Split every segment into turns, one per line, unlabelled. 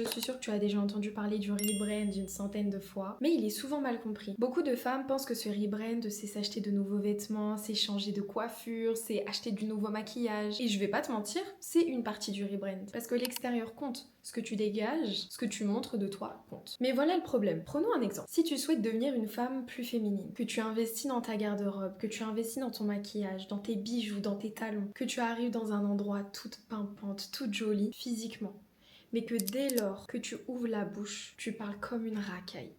Je suis sûre que tu as déjà entendu parler du rebrand une centaine de fois, mais il est souvent mal compris. Beaucoup de femmes pensent que ce rebrand, c'est s'acheter de nouveaux vêtements, c'est changer de coiffure, c'est acheter du nouveau maquillage. Et je vais pas te mentir, c'est une partie du rebrand. Parce que l'extérieur compte. Ce que tu dégages, ce que tu montres de toi compte. Mais voilà le problème. Prenons un exemple. Si tu souhaites devenir une femme plus féminine, que tu investis dans ta garde-robe, que tu investis dans ton maquillage, dans tes bijoux, dans tes talons, que tu arrives dans un endroit toute pimpante, toute jolie, physiquement, mais que dès lors que tu ouvres la bouche, tu parles comme une racaille.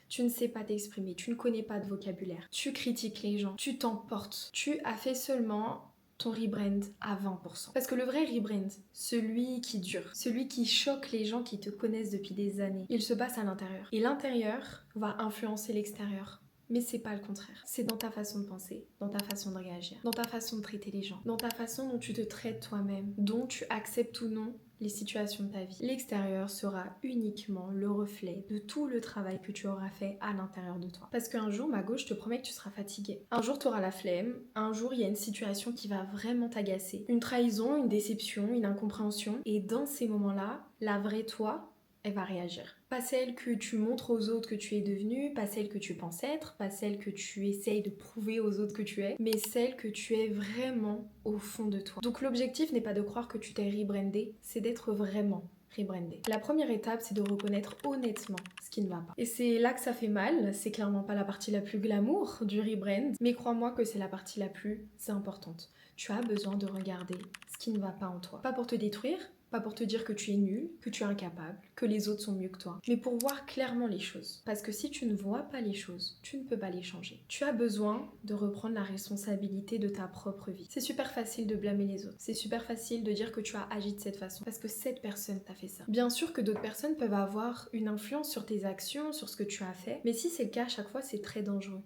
Tu ne sais pas t'exprimer, tu ne connais pas de vocabulaire, tu critiques les gens, tu t'emportes. Tu as fait seulement ton rebrand à 20%. Parce que le vrai rebrand, celui qui dure, celui qui choque les gens qui te connaissent depuis des années, il se passe à l'intérieur. Et l'intérieur va influencer l'extérieur. Mais c'est pas le contraire. C'est dans ta façon de penser, dans ta façon de réagir, dans ta façon de traiter les gens, dans ta façon dont tu te traites toi-même, dont tu acceptes ou non les situations de ta vie. L'extérieur sera uniquement le reflet de tout le travail que tu auras fait à l'intérieur de toi. Parce qu'un jour, ma gauche, je te promets que tu seras fatigué. Un jour, tu auras la flemme. Un jour, il y a une situation qui va vraiment t'agacer. Une trahison, une déception, une incompréhension. Et dans ces moments-là, la vraie toi, elle va réagir. Pas celle que tu montres aux autres que tu es devenue, pas celle que tu penses être, pas celle que tu essayes de prouver aux autres que tu es, mais celle que tu es vraiment au fond de toi. Donc l'objectif n'est pas de croire que tu t'es rebrandé, c'est d'être vraiment rebrandé. La première étape, c'est de reconnaître honnêtement ce qui ne va pas. Et c'est là que ça fait mal, c'est clairement pas la partie la plus glamour du rebrand, mais crois-moi que c'est la partie la plus importante. Tu as besoin de regarder ce qui ne va pas en toi. Pas pour te détruire, pas pour te dire que tu es nul, que tu es incapable, que les autres sont mieux que toi, mais pour voir clairement les choses. Parce que si tu ne vois pas les choses, tu ne peux pas les changer. Tu as besoin de reprendre la responsabilité de ta propre vie. C'est super facile de blâmer les autres. C'est super facile de dire que tu as agi de cette façon parce que cette personne t'a fait ça. Bien sûr que d'autres personnes peuvent avoir une influence sur tes actions, sur ce que tu as fait, mais si c'est le cas, à chaque fois, c'est très dangereux.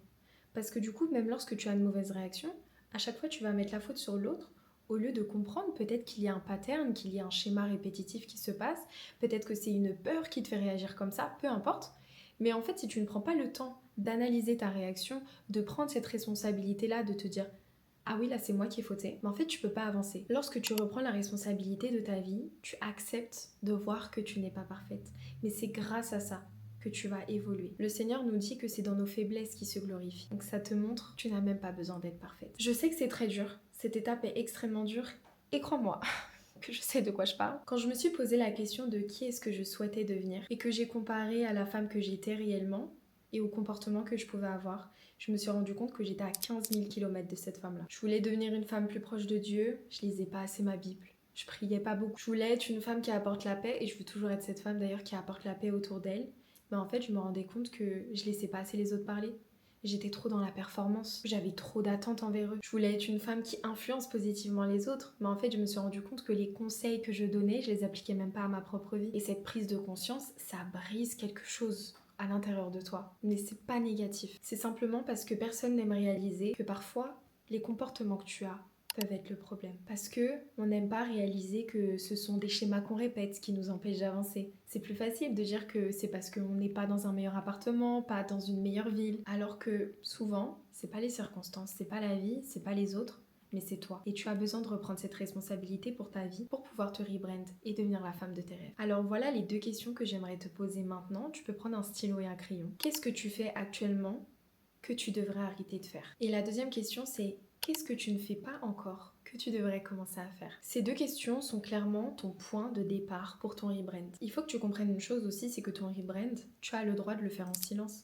Parce que du coup, même lorsque tu as une mauvaise réaction, à chaque fois, tu vas mettre la faute sur l'autre au lieu de comprendre peut-être qu'il y a un pattern, qu'il y a un schéma répétitif qui se passe, peut-être que c'est une peur qui te fait réagir comme ça, peu importe. Mais en fait, si tu ne prends pas le temps d'analyser ta réaction, de prendre cette responsabilité-là, de te dire ah oui, là c'est moi qui ai fauté, mais en fait tu peux pas avancer. Lorsque tu reprends la responsabilité de ta vie, tu acceptes de voir que tu n'es pas parfaite. Mais c'est grâce à ça que tu vas évoluer. Le Seigneur nous dit que c'est dans nos faiblesses qu'il se glorifie. Donc ça te montre que tu n'as même pas besoin d'être parfaite. Je sais que c'est très dur, cette étape est extrêmement dure, et crois-moi que je sais de quoi je parle. Quand je me suis posé la question de qui est-ce que je souhaitais devenir, et que j'ai comparé à la femme que j'étais réellement, et au comportement que je pouvais avoir, je me suis rendu compte que j'étais à 15 000 km de cette femme-là. Je voulais devenir une femme plus proche de Dieu, je lisais pas assez ma Bible. Je priais pas beaucoup. Je voulais être une femme qui apporte la paix, et je veux toujours être cette femme d'ailleurs qui apporte la paix autour d'elle. Mais en fait, je me rendais compte que je laissais pas assez les autres parler. J'étais trop dans la performance, j'avais trop d'attentes envers eux. Je voulais être une femme qui influence positivement les autres, mais en fait je me suis rendu compte que les conseils que je donnais, je les appliquais même pas à ma propre vie. Et cette prise de conscience, ça brise quelque chose à l'intérieur de toi. Mais c'est pas négatif, c'est simplement parce que personne n'aime réaliser que parfois les comportements que tu as peuvent être le problème. Parce que on n'aime pas réaliser que ce sont des schémas qu'on répète qui nous empêchent d'avancer. C'est plus facile de dire que c'est parce qu'on n'est pas dans un meilleur appartement, pas dans une meilleure ville, alors que souvent, c'est pas les circonstances, c'est pas la vie, c'est pas les autres, mais c'est toi. Et tu as besoin de reprendre cette responsabilité pour ta vie, pour pouvoir te rebrand et devenir la femme de tes rêves. Alors voilà les deux questions que j'aimerais te poser maintenant. Tu peux prendre un stylo et un crayon. Qu'est-ce que tu fais actuellement que tu devrais arrêter de faire? Et la deuxième question, c'est qu'est-ce que tu ne fais pas encore que tu devrais commencer à faire? Ces deux questions sont clairement ton point de départ pour ton rebrand. Il faut que tu comprennes une chose aussi, c'est que ton rebrand, tu as le droit de le faire en silence.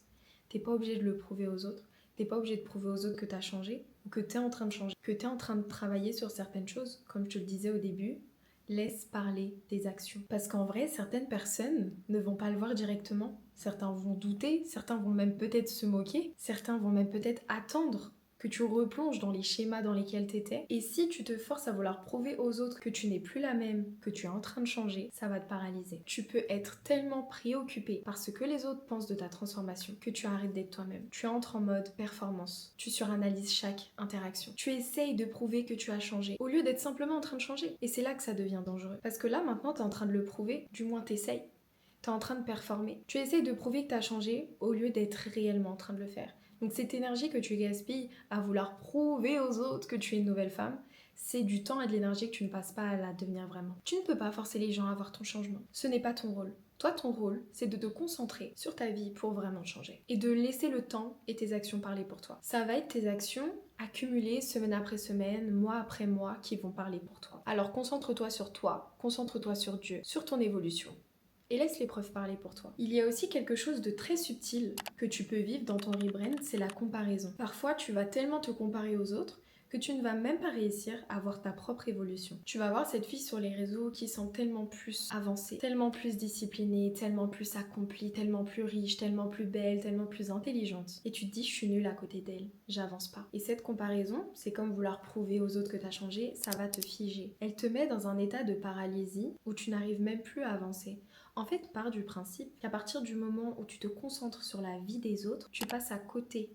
T'es pas obligé de le prouver aux autres. T'es pas obligé de prouver aux autres que t'as changé ou que t'es en train de changer, que t'es en train de travailler sur certaines choses. Comme je te le disais au début, laisse parler tes actions. Parce qu'en vrai, certaines personnes ne vont pas le voir directement. Certains vont douter, certains vont même peut-être se moquer, certains vont même peut-être attendre que tu replonges dans les schémas dans lesquels t'étais. Et si tu te forces à vouloir prouver aux autres que tu n'es plus la même, que tu es en train de changer, ça va te paralyser. Tu peux être tellement préoccupé par ce que les autres pensent de ta transformation que tu arrêtes d'être toi-même. Tu entres en mode performance. Tu suranalyses chaque interaction. Tu essayes de prouver que tu as changé au lieu d'être simplement en train de changer. Et c'est là que ça devient dangereux. Parce que là, maintenant, t'es en train de le prouver, du moins t'essayes. T'es en train de performer. Tu essayes de prouver que t'as changé au lieu d'être réellement en train de le faire. Donc cette énergie que tu gaspilles à vouloir prouver aux autres que tu es une nouvelle femme, c'est du temps et de l'énergie que tu ne passes pas à la devenir vraiment. Tu ne peux pas forcer les gens à avoir ton changement. Ce n'est pas ton rôle. Toi, ton rôle, c'est de te concentrer sur ta vie pour vraiment changer. Et de laisser le temps et tes actions parler pour toi. Ça va être tes actions accumulées semaine après semaine, mois après mois, qui vont parler pour toi. Alors concentre-toi sur Dieu, sur ton évolution. Et laisse les preuves parler pour toi. Il y a aussi quelque chose de très subtil que tu peux vivre dans ton rebrand, c'est la comparaison. Parfois, tu vas tellement te comparer aux autres que tu ne vas même pas réussir à voir ta propre évolution. Tu vas voir cette fille sur les réseaux qui semble tellement plus avancée, tellement plus disciplinée, tellement plus accomplie, tellement plus riche, tellement plus belle, tellement plus intelligente. Et tu te dis, je suis nulle à côté d'elle, j'avance pas. Et cette comparaison, c'est comme vouloir prouver aux autres que tu as changé, ça va te figer. Elle te met dans un état de paralysie où tu n'arrives même plus à avancer. En fait, pars du principe qu'à partir du moment où tu te concentres sur la vie des autres, tu passes à côté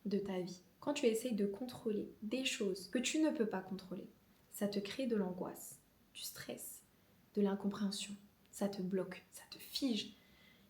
de ta vie. Quand tu essayes de contrôler des choses que tu ne peux pas contrôler, ça te crée de l'angoisse, du stress, de l'incompréhension. Ça te bloque, ça te fige.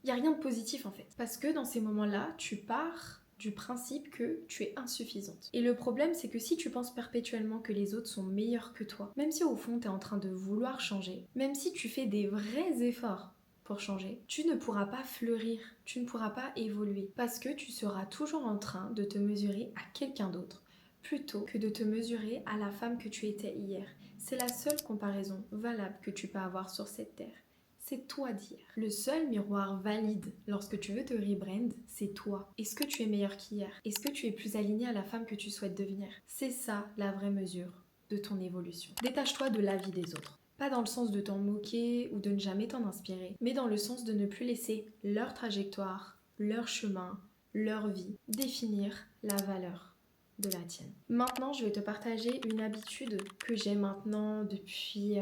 Il n'y a rien de positif en fait. Parce que dans ces moments-là, tu pars du principe que tu es insuffisante. Et le problème, c'est que si tu penses perpétuellement que les autres sont meilleurs que toi, même si au fond tu es en train de vouloir changer, même si tu fais des vrais efforts pour changer, tu ne pourras pas fleurir, tu ne pourras pas évoluer parce que tu seras toujours en train de te mesurer à quelqu'un d'autre plutôt que de te mesurer à la femme que tu étais hier. C'est la seule comparaison valable que tu peux avoir sur cette terre. C'est toi d'hier. Le seul miroir valide lorsque tu veux te rebrand, c'est toi. Est-ce que tu es meilleur qu'hier? Est-ce que tu es plus aligné à la femme que tu souhaites devenir? C'est ça la vraie mesure de ton évolution. Détache-toi de l'avis des autres. Pas dans le sens de t'en moquer ou de ne jamais t'en inspirer, mais dans le sens de ne plus laisser leur trajectoire, leur chemin, leur vie définir la valeur de la tienne. Maintenant, je vais te partager une habitude que j'ai maintenant depuis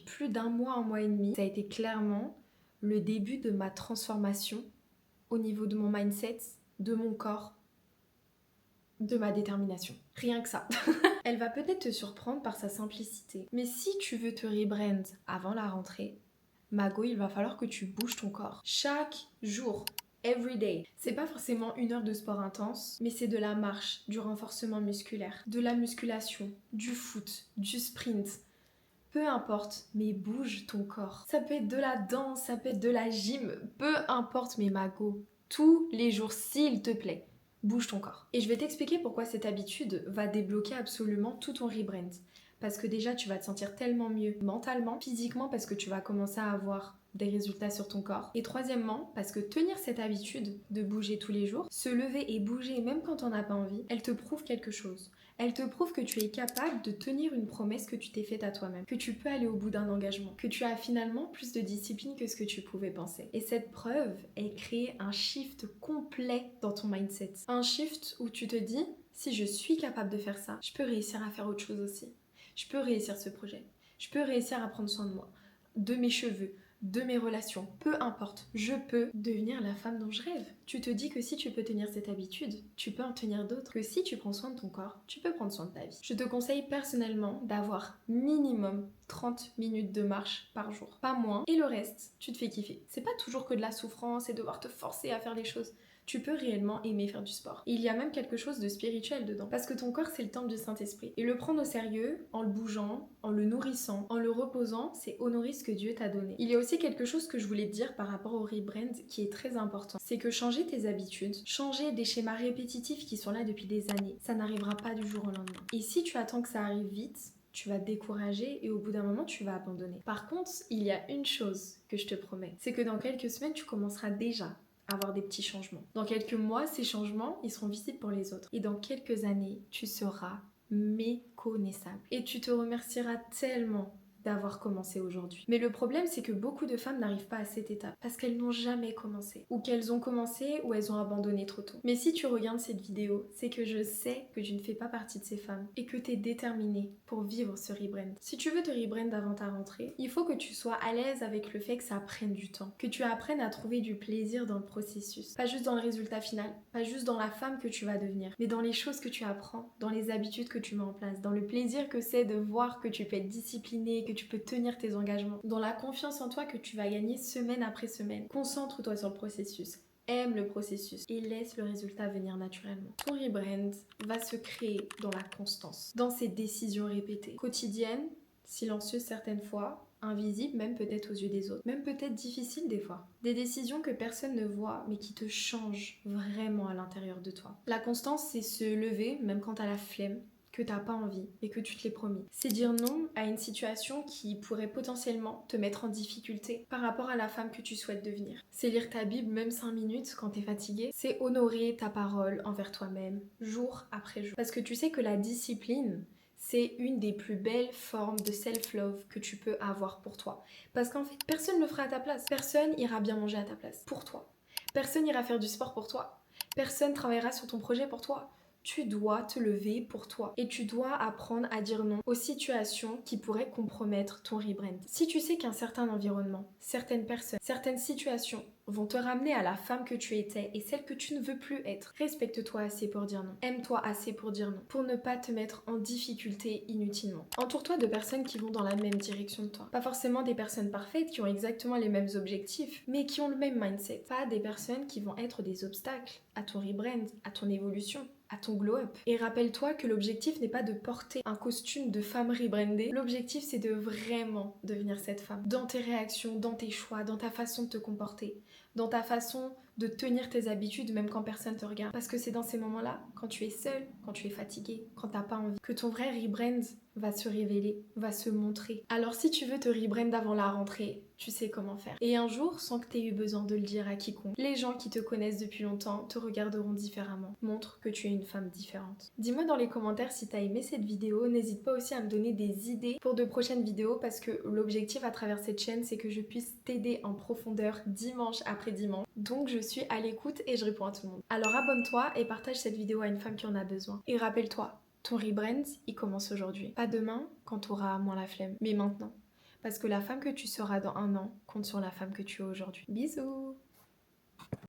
plus d'un mois, un mois et demi. Ça a été clairement le début de ma transformation au niveau de mon mindset, de mon corps, de ma détermination. Rien que ça. Elle va peut-être te surprendre par sa simplicité. Mais si tu veux te rebrand avant la rentrée, Mago, il va falloir que tu bouges ton corps. Chaque jour. Every day. C'est pas forcément 1 heure de sport intense, mais c'est de la marche, du renforcement musculaire, de la musculation, du foot, du sprint. Peu importe, mais bouge ton corps. Ça peut être de la danse, ça peut être de la gym, peu importe, mais Mago, tous les jours, s'il te plaît, bouge ton corps. Et je vais t'expliquer pourquoi cette habitude va débloquer absolument tout ton rebrand. Parce que déjà, tu vas te sentir tellement mieux mentalement, physiquement, parce que tu vas commencer à avoir des résultats sur ton corps. Et troisièmement, parce que tenir cette habitude de bouger tous les jours, se lever et bouger même quand on n'a pas envie, elle te prouve quelque chose. Elle te prouve que tu es capable de tenir une promesse que tu t'es faite à toi-même, que tu peux aller au bout d'un engagement, que tu as finalement plus de discipline que ce que tu pouvais penser. Et cette preuve, elle crée un shift complet dans ton mindset. Un shift où tu te dis, si je suis capable de faire ça, je peux réussir à faire autre chose aussi. Je peux réussir ce projet. Je peux réussir à prendre soin de moi, de mes cheveux, de mes relations, peu importe, je peux devenir la femme dont je rêve. Tu te dis que si tu peux tenir cette habitude, tu peux en tenir d'autres. Que si tu prends soin de ton corps, tu peux prendre soin de ta vie. Je te conseille personnellement d'avoir minimum 30 minutes de marche par jour, pas moins. Et le reste, tu te fais kiffer. C'est pas toujours que de la souffrance et devoir te forcer à faire les choses. Tu peux réellement aimer faire du sport. Et il y a même quelque chose de spirituel dedans. Parce que ton corps, c'est le temple du Saint-Esprit. Et le prendre au sérieux, en le bougeant, en le nourrissant, en le reposant, c'est honorer ce que Dieu t'a donné. Il y a aussi quelque chose que je voulais te dire par rapport au rebrand qui est très important. C'est que changer tes habitudes, changer des schémas répétitifs qui sont là depuis des années, ça n'arrivera pas du jour au lendemain. Et si tu attends que ça arrive vite, tu vas te décourager et au bout d'un moment, tu vas abandonner. Par contre, il y a une chose que je te promets, c'est que dans quelques semaines, tu commenceras déjà avoir des petits changements. Dans quelques mois, ces changements, ils seront visibles pour les autres. Et dans quelques années, tu seras méconnaissable. Et tu te remercieras tellement d'avoir commencé aujourd'hui. Mais le problème, c'est que beaucoup de femmes n'arrivent pas à cette étape parce qu'elles n'ont jamais commencé. Ou qu'elles ont commencé ou elles ont abandonné trop tôt. Mais si tu regardes cette vidéo, c'est que je sais que tu ne fais pas partie de ces femmes et que tu es déterminée pour vivre ce rebrand. Si tu veux te rebrand avant ta rentrée, il faut que tu sois à l'aise avec le fait que ça prenne du temps. Que tu apprennes à trouver du plaisir dans le processus. Pas juste dans le résultat final, pas juste dans la femme que tu vas devenir, mais dans les choses que tu apprends, dans les habitudes que tu mets en place, dans le plaisir que c'est de voir que tu peux être disciplinée, que tu peux tenir tes engagements, dans la confiance en toi que tu vas gagner semaine après semaine. Concentre-toi sur le processus. Aime le processus et laisse le résultat venir naturellement. Ton rebrand va se créer dans la constance, dans ces décisions répétées, quotidiennes, silencieuses certaines fois, invisible même peut-être aux yeux des autres, même peut-être difficile des fois. Des décisions que personne ne voit mais qui te changent vraiment à l'intérieur de toi. La constance, c'est se lever même quand t'as la flemme, que t'as pas envie et que tu te l'es promis. C'est dire non à une situation qui pourrait potentiellement te mettre en difficulté par rapport à la femme que tu souhaites devenir. C'est lire ta Bible même 5 minutes quand t'es fatigué. C'est honorer ta parole envers toi-même jour après jour. Parce que tu sais que la discipline, c'est une des plus belles formes de self-love que tu peux avoir pour toi. Parce qu'en fait, personne ne le fera à ta place. Personne ira bien manger à ta place pour toi. Personne ira faire du sport pour toi. Personne travaillera sur ton projet pour toi. Tu dois te lever pour toi et tu dois apprendre à dire non aux situations qui pourraient compromettre ton rebrand. Si tu sais qu'un certain environnement, certaines personnes, certaines situations vont te ramener à la femme que tu étais et celle que tu ne veux plus être, respecte-toi assez pour dire non. Aime-toi assez pour dire non, pour ne pas te mettre en difficulté inutilement. Entoure-toi de personnes qui vont dans la même direction de toi. Pas forcément des personnes parfaites qui ont exactement les mêmes objectifs, mais qui ont le même mindset. Pas des personnes qui vont être des obstacles à ton rebrand, à ton évolution, à ton glow-up. Et rappelle-toi que l'objectif n'est pas de porter un costume de femme rebrandée. L'objectif, c'est de vraiment devenir cette femme. Dans tes réactions, dans tes choix, dans ta façon de te comporter, dans ta façon de tenir tes habitudes même quand personne te regarde. Parce que c'est dans ces moments-là, quand tu es seule, quand tu es fatiguée, quand t'as pas envie, que ton vrai rebrand va se révéler, va se montrer. Alors si tu veux te rebrand avant la rentrée, tu sais comment faire. Et un jour, sans que tu aies eu besoin de le dire à quiconque, les gens qui te connaissent depuis longtemps te regarderont différemment. Montre que tu es une femme différente. Dis-moi dans les commentaires si t'as aimé cette vidéo. N'hésite pas aussi à me donner des idées pour de prochaines vidéos parce que l'objectif à travers cette chaîne, c'est que je puisse t'aider en profondeur dimanche après dimanche. Donc je suis à l'écoute et je réponds à tout le monde. Alors abonne-toi et partage cette vidéo à une femme qui en a besoin. Et rappelle-toi, ton rebrand, il commence aujourd'hui. Pas demain, quand tu auras moins la flemme, mais maintenant. Parce que la femme que tu seras dans un an compte sur la femme que tu es aujourd'hui. Bisous!